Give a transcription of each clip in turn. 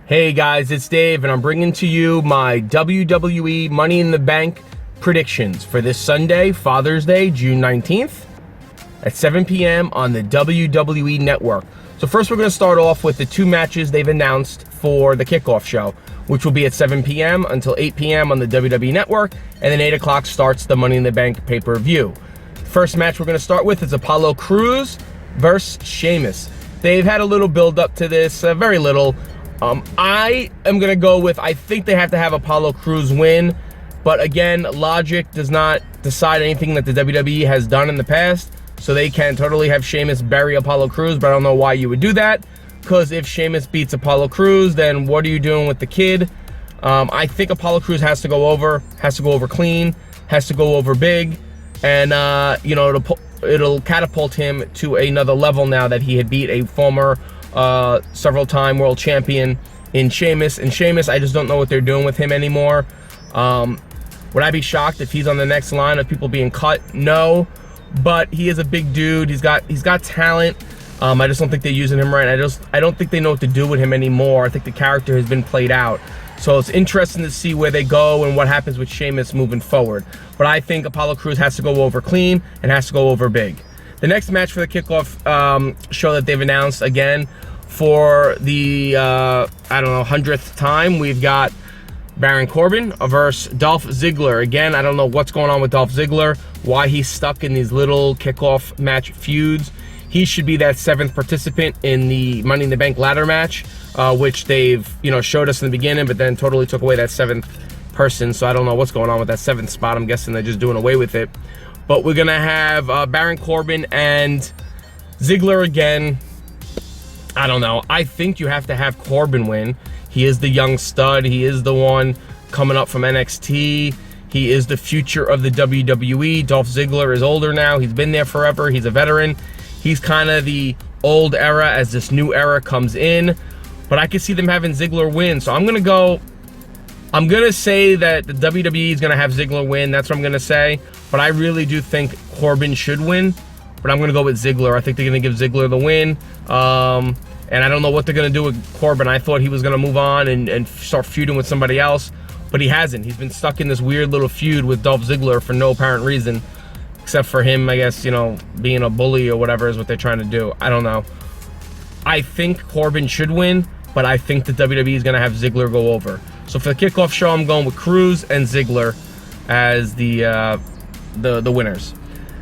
Hey guys, it's Dave, and I'm bringing to you my WWE Money in the Bank predictions for this Sunday, Father's Day, June 19th at 7 p.m. on the WWE Network. So first we're going to start off with the two matches they've announced for the Kickoff show, which will be at 7 p.m. until 8 p.m. on the WWE Network, and then 8 o'clock starts the Money in the Bank pay-per-view. First match we're going to start with is Apollo Crews versus Sheamus. They've had a little build-up to this, very little. I am going to go with, I think they have to have Apollo Crews win. But again, logic does not decide anything that the WWE has done in the past. So they can totally have Sheamus bury Apollo Crews, but I don't know why you would do that. Because if Sheamus beats Apollo Crews, then what are you doing with the kid? I think Apollo Crews has to go over clean, has to go over big. And, you know, it'll catapult him to another level now that he had beat a former several-time world champion in Sheamus. And Sheamus, I just don't know what they're doing with him anymore. Would I be shocked if he's on the next line of people being cut? No, but he is a big dude. He's got talent. I just don't think they're using him right. I don't think they know what to do with him anymore. I think the character has been played out. So it's interesting to see where they go and what happens with Sheamus moving forward. But I think Apollo Crews has to go over clean and has to go over big. The next match for the Kickoff show that they've announced, again, for the, 100th time, we've got Baron Corbin versus Dolph Ziggler. Again, I don't know what's going on with Dolph Ziggler, why he's stuck in these little Kickoff match feuds. He should be that 7th participant in the Money in the Bank ladder match, which they've, showed us in the beginning, but then totally took away that 7th person. So I don't know what's going on with that 7th spot. I'm guessing they're just doing away with it. But we're going to have Baron Corbin and Ziggler again. I don't know. I think you have to have Corbin win. He is the young stud. He is the one coming up from NXT. He is the future of the WWE. Dolph Ziggler is older now. He's been there forever. He's a veteran. He's kind of the old era as this new era comes in. But I can see them having Ziggler win. So I'm going to say that the WWE is going to have Ziggler win. That's what I'm going to say. But I really do think Corbin should win. But I'm going to go with Ziggler. I think they're going to give Ziggler the win. And I don't know what they're going to do with Corbin. I thought he was going to move on and start feuding with somebody else. But he hasn't. He's been stuck in this weird little feud with Dolph Ziggler for no apparent reason. Except for him, I guess, being a bully or whatever is what they're trying to do. I don't know. I think Corbin should win. But I think the WWE is going to have Ziggler go over. So for the Kickoff show, I'm going with Crews and Ziggler as the winners.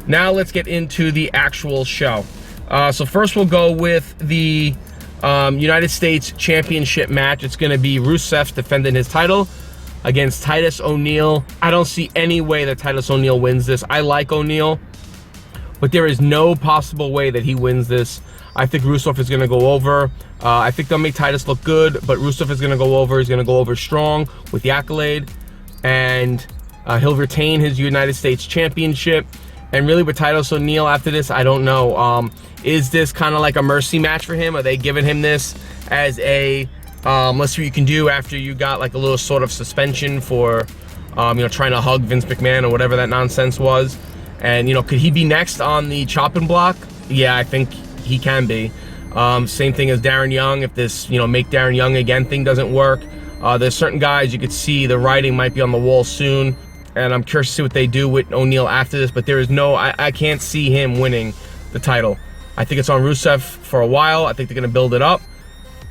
Now let's get into the actual show. So first we'll go with the United States Championship match. It's going to be Rusev defending his title against Titus O'Neil. I don't see any way that Titus O'Neil wins this. I like O'Neil, but there is no possible way that he wins this. I think Rusev is going to go over. I think they'll make Titus look good, but Rusev is going to go over. He's going to go over strong with the accolade, and he'll retain his United States Championship. And really with Titus O'Neil after this, I don't know. Is this kind of like a mercy match for him? Are they giving him this as a, let's see what you can do after you got like a little sort of suspension for, trying to hug Vince McMahon or whatever that nonsense was? And, could he be next on the chopping block? Yeah, I think he can be. Same thing as Darren Young. If this, make Darren Young again thing doesn't work, there's certain guys you could see the writing might be on the wall soon. And I'm curious to see what they do with O'Neil after this. But there is no, I can't see him winning the title. I think it's on Rusev for a while. I think they're going to build it up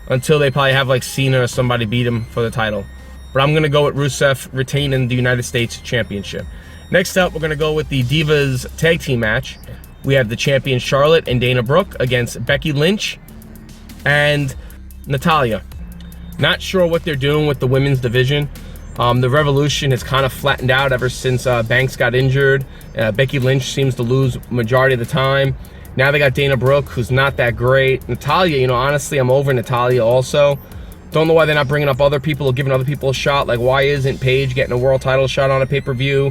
until they probably have like Cena or somebody beat him for the title. But I'm going to go with Rusev retaining the United States Championship. Next up, we're going to go with the Divas Tag Team match. We have the champion Charlotte and Dana Brooke against Becky Lynch and Natalya. Not sure what they're doing with the women's division. The Revolution has kind of flattened out ever since Banks got injured. Becky Lynch seems to lose majority of the time. Now they got Dana Brooke, who's not that great. Natalya, honestly, I'm over Natalya also. Don't know why they're not bringing up other people or giving other people a shot. Like, why isn't Paige getting a world title shot on a pay-per-view?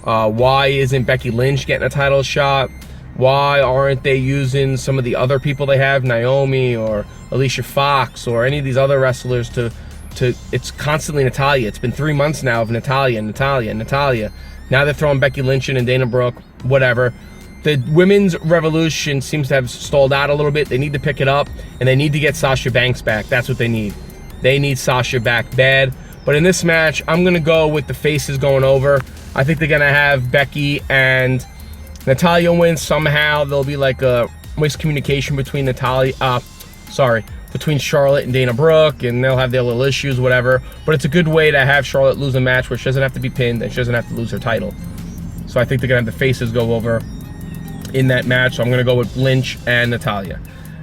Why isn't Becky Lynch getting a title shot? Why aren't they using some of the other people they have, Naomi or Alicia Fox or any of these other wrestlers to it's constantly Natalya. It's been 3 months now of Natalya. Now they're throwing Becky Lynch in and Dana Brooke, whatever. The women's revolution seems to have stalled out a little bit. They need to pick it up, and they need to get Sasha Banks back. That's what they need. They need Sasha back bad. But in this match, I'm going to go with the faces going over. I think they're going to have Becky and Natalya win somehow. There'll be like a miscommunication between between Charlotte and Dana Brooke, and they'll have their little issues, whatever. But it's a good way to have Charlotte lose a match where she doesn't have to be pinned and she doesn't have to lose her title. So I think they're going to have the faces go over in that match. So I'm going to go with Lynch and Natalya.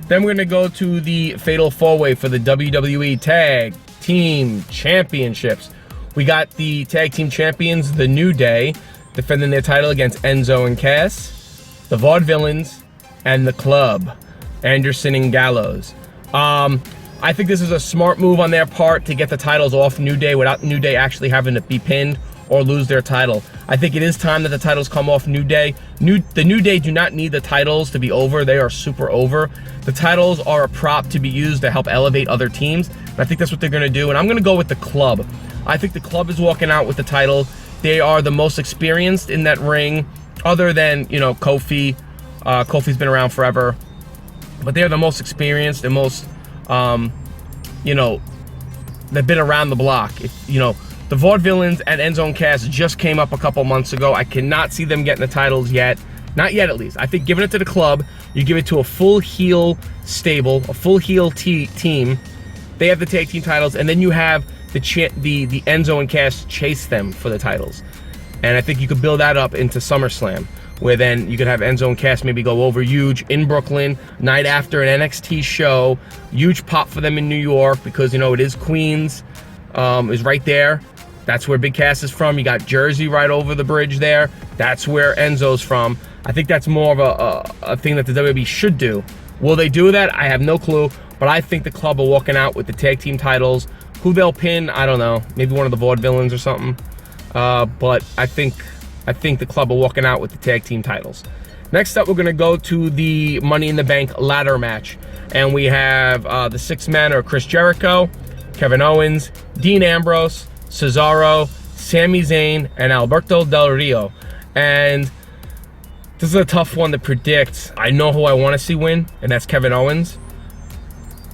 Then we're going to go to the Fatal 4-Way for the WWE Tag Team Championships. We got the Tag Team Champions, The New Day, defending their title against Enzo and Cass, the Vaudevillains, and the Club, Anderson and Gallows. I think this is a smart move on their part to get the titles off New Day without New Day actually having to be pinned or lose their title. I think it is time that the titles come off New Day. The New Day do not need the titles to be over. They are super over. The titles are a prop to be used to help elevate other teams. And I think that's what they're going to do. And I'm going to go with the Club. I think the Club is walking out with the title. They are the most experienced in that ring, other than, Kofi. Kofi's been around forever. But they're the most experienced and most, they've been around the block. The Vaudevillains and Enzo and Cass just came up a couple months ago. I cannot see them getting the titles yet. Not yet, at least. I think giving it to the Club, you give it to a full heel stable, a full heel team. They have the tag team titles, and then you have the Enzo and Cass chase them for the titles. And I think you could build that up into SummerSlam, where then you could have Enzo and Cass maybe go over huge in Brooklyn, night after an NXT show, huge pop for them in New York, because, it is Queens, is right there. That's where Big Cass is from. You got Jersey right over the bridge there. That's where Enzo's from. I think that's more of a thing that the WWE should do. Will they do that? I have no clue, but I think the Club are walking out with the tag team titles. Who they'll pin, I don't know. Maybe one of the Vaudevillains or something. But I think the Club are walking out with the tag team titles. Next up, we're going to go to the Money in the Bank ladder match. And we have the 6 men are Chris Jericho, Kevin Owens, Dean Ambrose, Cesaro, Sami Zayn, and Alberto Del Rio. And this is a tough one to predict. I know who I want to see win, and that's Kevin Owens.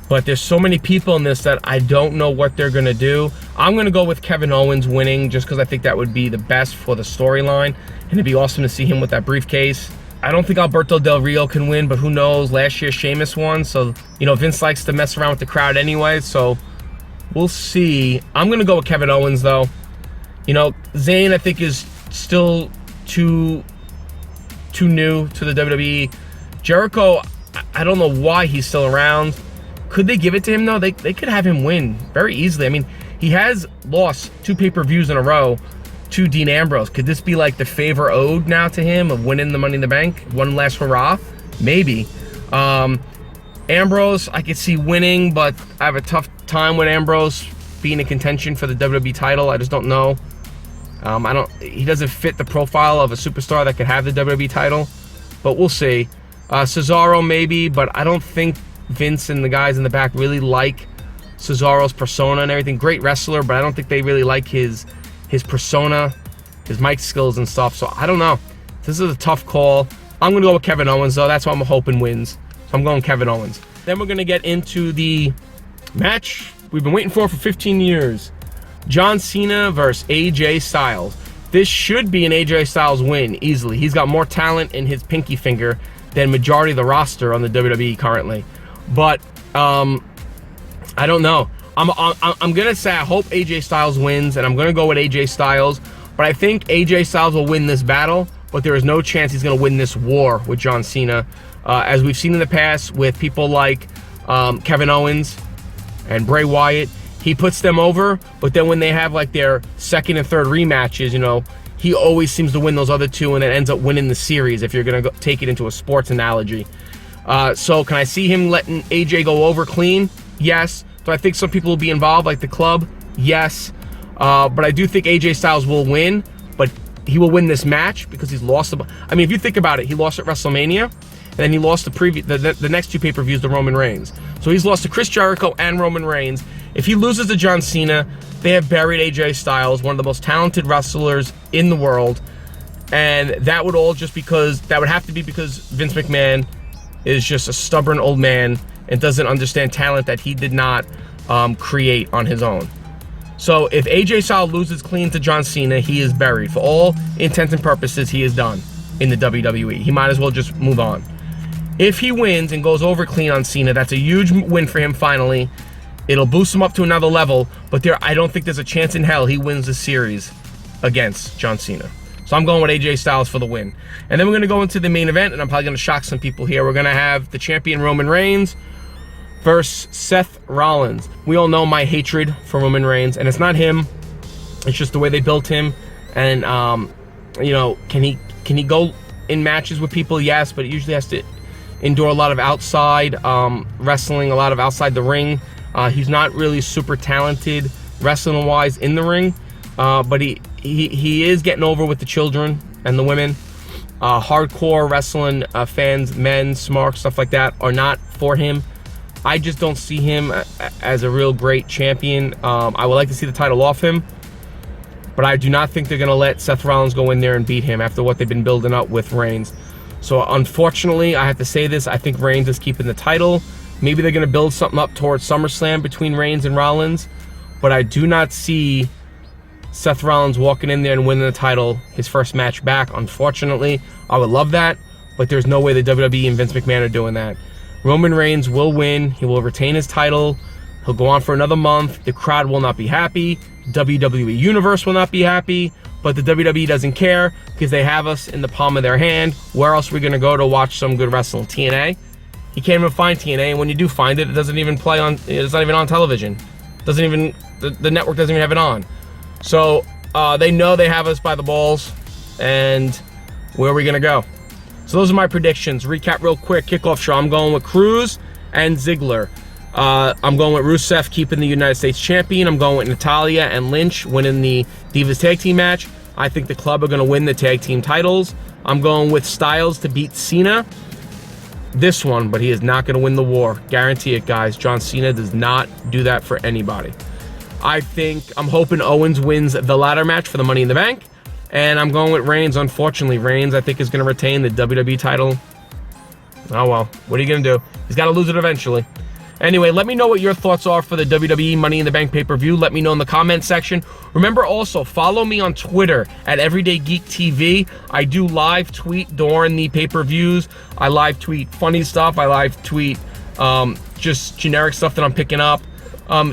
But there's so many people in this that I don't know what they're going to do. I'm going to go with Kevin Owens winning just because I think that would be the best for the storyline. And it'd be awesome to see him with that briefcase. I don't think Alberto Del Rio can win, but who knows? Last year, Sheamus won. So, Vince likes to mess around with the crowd anyway. So, we'll see. I'm going to go with Kevin Owens, though. Zayn, I think, is still too new to the WWE. Jericho, I don't know why he's still around. Could they give it to him, though? They could have him win very easily. I mean, he has lost 2 pay-per-views in a row to Dean Ambrose. Could this be like the favor owed now to him of winning the Money in the Bank? One last hurrah? Maybe. Ambrose, I could see winning, but I have a tough time with Ambrose being in contention for the WWE title. I just don't know. He doesn't fit the profile of a superstar that could have the WWE title, but we'll see. Cesaro maybe, but I don't think Vince and the guys in the back really like Cesaro's persona and everything. Great wrestler, but I don't think they really like his persona, his mic skills and stuff. So I don't know. This is a tough call. I'm going to go with Kevin Owens, though. That's what I'm hoping wins. So I'm going Kevin Owens. Then we're going to get into the match we've been waiting for 15 years. John Cena versus AJ Styles. This should be an AJ Styles win easily. He's got more talent in his pinky finger than majority of the roster on the WWE currently. But I don't know. I'm gonna say I hope AJ Styles wins, and I'm gonna go with AJ Styles. But I think AJ Styles will win this battle, but there is no chance he's gonna win this war with John Cena, as we've seen in the past with people like Kevin Owens and Bray Wyatt. He puts them over, but then when they have like their second and third rematches, he always seems to win those other 2 and then ends up winning the series, if you're going to take it into a sports analogy. So can I see him letting AJ go over clean? Yes. Do I think some people will be involved, like the Club? Yes. But I do think AJ Styles will win, but he will win this match because he's lost. I mean, if you think about it, he lost at WrestleMania, and then he lost the next 2 pay-per-views to Roman Reigns. So he's lost to Chris Jericho and Roman Reigns. If he loses to John Cena, they have buried AJ Styles, one of the most talented wrestlers in the world. And that would have to be because Vince McMahon is just a stubborn old man and doesn't understand talent that he did not create on his own. So if AJ Styles loses clean to John Cena, he is buried. For all intents and purposes, he is done in the WWE. He might as well just move on. If he wins and goes over clean on Cena, that's a huge win for him finally. It'll boost him up to another level, but I don't think there's a chance in hell he wins the series against John Cena. So I'm going with AJ Styles for the win. And then we're going to go into the main event, and I'm probably going to shock some people here. We're going to have the champion Roman Reigns versus Seth Rollins. We all know my hatred for Roman Reigns, and it's not him. It's just the way they built him. And, you know, can he go in matches with people? Yes, but it usually has to endure a lot of outside wrestling, a lot of outside the ring. He's not really super talented wrestling-wise in the ring, but he is getting over with the children and the women. Hardcore wrestling fans, men, smart, stuff like that, are not for him. I just don't see him as a real great champion. I would like to see the title off him, but I do not think they're going to let Seth Rollins go in there and beat him after what they've been building up with Reigns. So unfortunately, I have to say this, I think Reigns is keeping the title. Maybe they're going to build something up towards SummerSlam between Reigns and Rollins, but I do not see Seth Rollins walking in there and winning the title, his first match back. Unfortunately, I would love that, but there's no way the WWE and Vince McMahon are doing that. Roman Reigns will win. He will retain his title. He'll go on for another month. The crowd will not be happy. WWE Universe will not be happy, but the WWE doesn't care because they have us in the palm of their hand. Where else are we going to go to watch some good wrestling? TNA? You can't even find TNA, and when you do find it, it doesn't even play on, it's not even on television. Doesn't even, the network doesn't even have it on. So they know they have us by the balls, and where are we going to go? So those are my predictions. Recap real quick. Kickoff show. I'm going with Cruz and Ziggler. I'm going with Rusev keeping the United States champion. I'm going with Natalya and Lynch winning the Divas Tag Team match. I think the club are going to win the tag team titles. I'm going with Styles to beat Cena. This one, but he is not going to win the war. Guarantee it, guys. John Cena does not do that for anybody. I'm hoping Owens wins the ladder match for the Money in the Bank. And I'm going with Reigns. Unfortunately, Reigns, I think, is going to retain the WWE title. Oh, well. What are you going to do? He's got to lose it eventually. Anyway, let me know what your thoughts are for the WWE Money in the Bank pay-per-view. Let me know in the comment section. Remember also, follow me on Twitter at Everyday Geek TV. I do live tweet during the pay-per-views. I live tweet funny stuff. I live tweet just generic stuff that I'm picking up.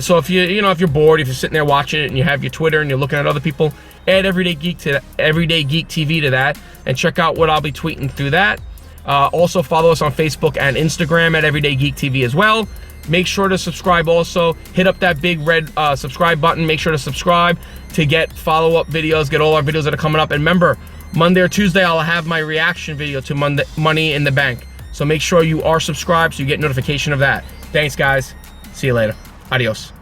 So if if you're bored, if you're sitting there watching it and you have your Twitter and you're looking at other people, add Everyday Geek TV to that and check out what I'll be tweeting through that. Also follow us on Facebook and Instagram at Everyday Geek TV as well. Make sure to subscribe also. Hit up that big red subscribe button. Make sure to subscribe to get follow-up videos, get all our videos that are coming up. And remember, Monday or Tuesday, I'll have my reaction video to Money in the Bank. So make sure you are subscribed so you get notification of that. Thanks, guys. See you later. Adios.